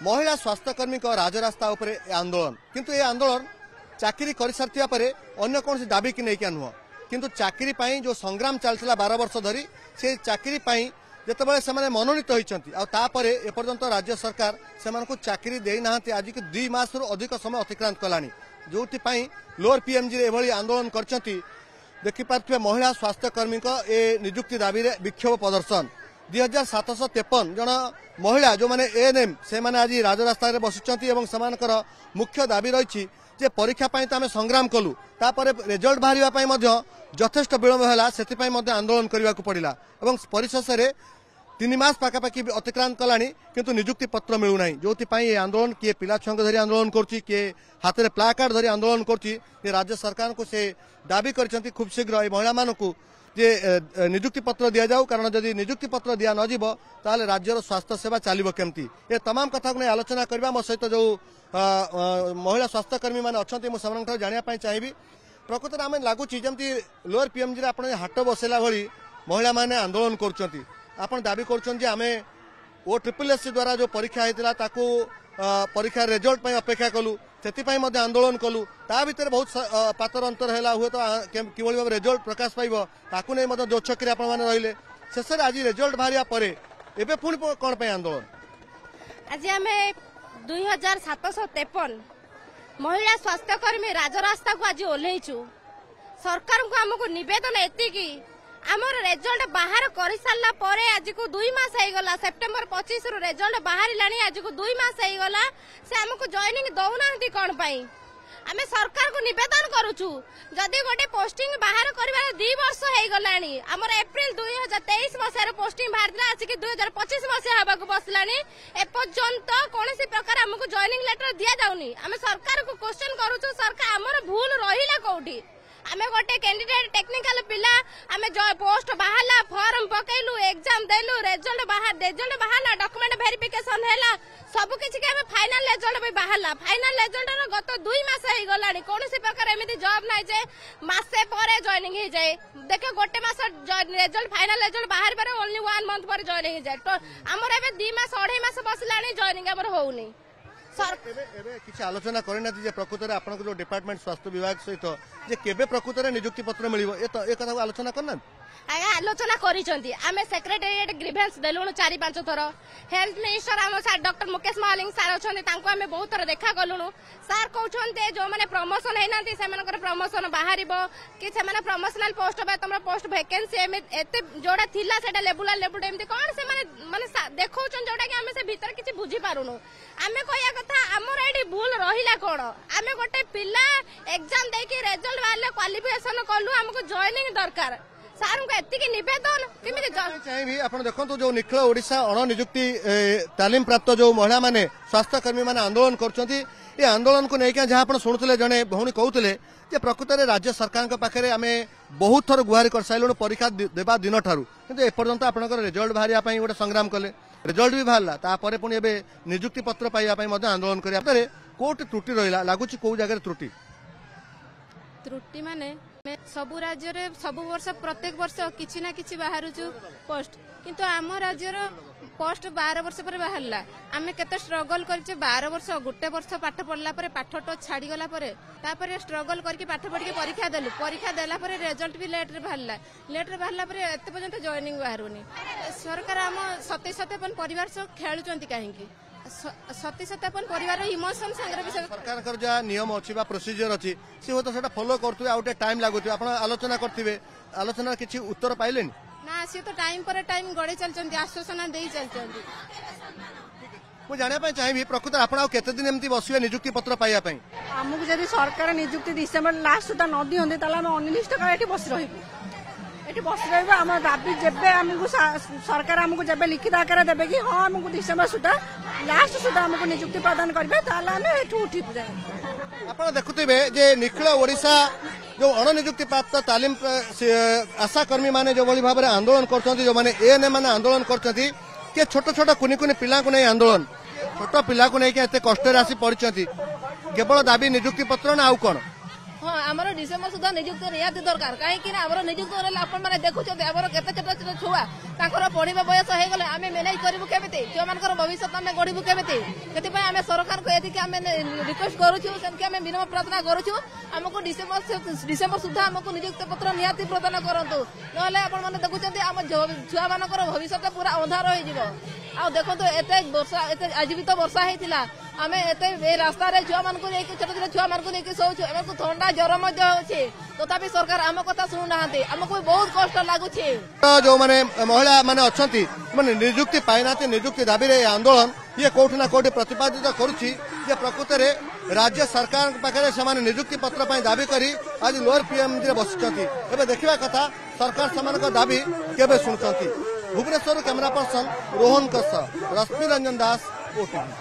महिला स्वास्थ्यकर्मी राजरास्ता उपरे आंदोलन किंतु ये आंदोलन चाकरी कर सारी पर अन्य कौन दाबी की नहीं नुह किंतु चाकरी जो संग्राम चलता 12 वर्ष धरी से चाकरी जिते से मनोनीत होती एपर्यंत राज्य सरकार से चाकरी देना आज की 2 मास अधिक समय अतिक्रांत कलानी जो लोअर पीएमजी एभली आंदोलन करछंती देखिपे महिला स्वास्थ्यकर्मी ए नियुक्ति दाबी विक्षोभ प्रदर्शन 2753 जन महिला जो माने एएनएम से माने आज राजरास्ता बसुंट मुख्य दाबी रही जे परीक्षा तो आम संग्राम कलु तापर रिजल्ट बाहर यथेष्ट विलंब है से आंदोलन करने को पड़ा और परिशेष 3 मास पाखापाखि अतिक्रांत कलानी किंतु नियुक्ति पत्र मिलूना जो आंदोलन किए पिला छुआ धरी आंदोलन किए हाथ में प्ला कार्ड धरी आंदोलन कर राज्य सरकार को से दाबी कर खूब शीघ्र महिला मानू जे नियुक्ति पत्र दि जाऊ कारण जदि नियुक्ति पत्र दिया न जीव ताले राज्यर स्वास्थ्य सेवा चलो केमती ये तमाम कथा को नहीं आलोचना करबा मो सहित जो महिला स्वास्थ्यकर्मी मैंने अच्छा मुझे जानापी चाहिए प्रकृत में आम लगुच जमी लोअर पीएमजी आप हाट बसला भली महिला मैंने आंदोलन कर दाबी कर OSSC द्वारा जो परीक्षा होता परीक्षा रिजल्ट अपेक्षा कलु से आंदोलन कलु ता भीतर बहुत पातर अंतर है हुए तो कि भाव रिजल्ट प्रकाश पाइब ताकू नहीं दो छक रही शेष आज रिजल्ट बाहर एवं पुणी कौन आंदोलन आज आम 2753 महिला स्वास्थ्यकर्मी राजरास्ता को आज ओह्लैचु सरकार को आमको नवेदन एति आमर रिजल्ट बाहर कर सारा आज को 2 मास होगला सेप्टेम्बर 25 रु रिजल्ट बाहर आज को 2 मास होगला से आमको जॉइनिंग दौना कौन आम सरकार को नवेदन करुचु जदि गोटे पोस्टिंग बाहर कर 2 वर्ष होगला आमर एप्रिल 2023 मसीह पोस्टिंग बाहर आसिक 2025 मसीहा हवाक बसला एपर्यंत कौन प्रकार आमको जॉइनिंग लेटर दि जाऊनी आम सरकार को क्वेश्चन करुचु सरकार आमर भूल रहा कौटी आमे गोटे कैंडिडेट टेक्निकल पिला आमे पोस्ट बाहरला फॉर्म पकेलु एग्जाम देलु रिजल्ट बाहरला डॉक्यूमेंट वेरिफिकेशन हैला सब किछि के आमे फाइनल रिजल्ट भी बाहरला फाइनल रिजल्ट रो गत 2 मास हे गलानी कोनोसी प्रकार एमिति जॉब नै जे मासे परे जॉइनिंग हे जाय देखे गोटे मास रिजल्ट फाइनल रिजल्ट बाहर पर ओनली 1 मंथ पर जॉइनिंग हे जाय तो हमर एबे 2 मास 2.5 मास बसलानी जॉइनिंग हमर होउनी किसी आलोचना करना प्रकृत में आपन जो डिपार्टमेंट स्वास्थ्य विभाग सहित जे केबे प्रकृत में नियुक्ति पत्र मिलिबो ए कथा आलोचना करना आगे आलोचना करिसंती आमे सेक्रेटेरिएट ग्रीवेंस देलुनु 4-5 थर हेल्थ मिनिस्टर आम sir doctor Mukesh Mahaling sir अच्छे आमे बहुत थर देखा गलुनु सर कहते जो मैंने प्रमोशन होना से प्रमोशन बाहर कि प्रमोशनल पोस्ट तुम पोस्ट वैकेंसी एत जोड़ा थिला सेटा लेबुला लेबुल एमती कौन से माने देखौ जोटा कि आमे से भीतर किछि बुझी पारुनु आमे कहया कथा हमर एडी भूल रहिला कोन आमे गोटे पिला एग्जाम देकी रिजल्ट वाले क्वालिफिकेशन कलु हमको जॉइनिंग दरकार सार को एतिकी निवेदन केमिति चाहिए आपण देखंतु जो निखिल ओडिशा अण नियुक्ति तालीम प्राप्त जो महिला माने स्वास्थ्यकर्मी माने आंदोलन करछंती ये आंदोलन को नहीं जहाँ आप शुणुले जड़े भौणी कहते प्रकृत में राज्य सरकार पाखे आम बहुत थर गुहारि कर सारू परीक्षा देवा दिन ठारू कि एपर्यंत आप रिजल्ट बाहर गोटे संग्राम कले रिजल्ट भी बाहर पुणी नियुक्ति पत्र पाइबा आंदोलन कर कोट त्रुटि रहा लगुच कौ जगह त्रुटि माने सबु राज्य रे सबु वर्ष प्रत्येक वर्ष किछि ना किछि बाहरुचु पोस्ट किंतु आम राज्यर पोस्ट 12 वर्ष पर बाहरला आमे केते स्ट्रगल करछे 12 वर्ष गोटे वर्ष पाठ पढ़ला पर पाठ तो छाड़ी गला पर तापर स्ट्रगल करके पाठ पढ़ के परीक्षा देला पर रिजल्ट भी लेट रे बाहरला पर एते पर्यंत जॉइनिंग बाहरुनी सरकार आम सत्य सत्यपन परिवार सह खेलुचंती काहेकि सत्य सत्यापन परिवार इमोशन संग्रह विषय सरकार जहाँ नियम अच्छी प्रोसीजर अच्छी सी हूँ तो फॉलो करते आउटे टाइम लगुच आप आलोचना करते आलोचना किसी उत्तर पाइले ना सी तो टाइम पर टाइम गड़े चलते आश्वासन दे चलते मुझे जानापी चाहिए प्रकृत आपत दिन एमती बस नियुक्ति पत्र पाइबापी आमको जब सरकार नियुक्ति डिसेम्बर लास्ट सुधा न दिखते अनिर्दिष्ट काल बस रही बस रहा दाबी जब आमको सरकार आमको जब लिखित आकार देवे कि हाँ आमको डिसेम्बर सुधा लास्ट सुधा आमको नियुक्ति प्रदान करेंगे उठी आप देखुवे जे निखिल ओडिशा जो अण नियुक्ति प्राप्त तालीम आशाकर्मी माने जो भाव में आंदोलन कर जो मैंने एएनएम माने आंदोलन कर छोट छोट कुनि कुनि पिला को नहीं आंदोलन छोट पिला को नहीं कष्ट आसी पड़ी केवल दाबी नियुक्ति पत्र ना आउ कौन हाँ आमर डिसेम्बर सुधा निजुक्ति निहाती दरकार कहीं आमर निजुक्ति आपने देखुं आमर केते छोट छोट छुआ ताकर पढ़ा बयस हो गले आम मैनेज करूँ केमी छुआ मान भविष्य आम गढ़ू केमी से आम सरकार को ये आम रिक्वेस्ट करूँ से आम विनम्र प्रार्थना करूँ आमको डिसेम्बर सुधा आमको निजुक्ति पत्र निहाती प्रदान करूँ ना आपने देखुं आम छुआ मान भविष्य पूरा अंधार हो देखो एत वर्षा आज भी तो वर्षा होता आम एत रास्ता छुआ मान छोट छोट छुआ मान शोचु एम थंडा ज्वर तथापि सरकार आम कथा शुणुना आमको बहुत कष्ट लगुच जो माने महिला माने अच्छी माने निजुक्ति पाइना निजुक्ति दाबी आंदोलन ये कोठी ना कोठी प्रतिपादित करुच्ची जे प्रकृत में राज्य सरकार पाखे से निजुक्ति पत्र दाबी करी आज लोअर पीएमजी रे बसिचंती एबे देखिबा कथा सरकार समान दाबी केबे सुनचंती भुवनेश्वर कैमरा पर्सन रोहन रश्मि रंजन दास ओटीवी।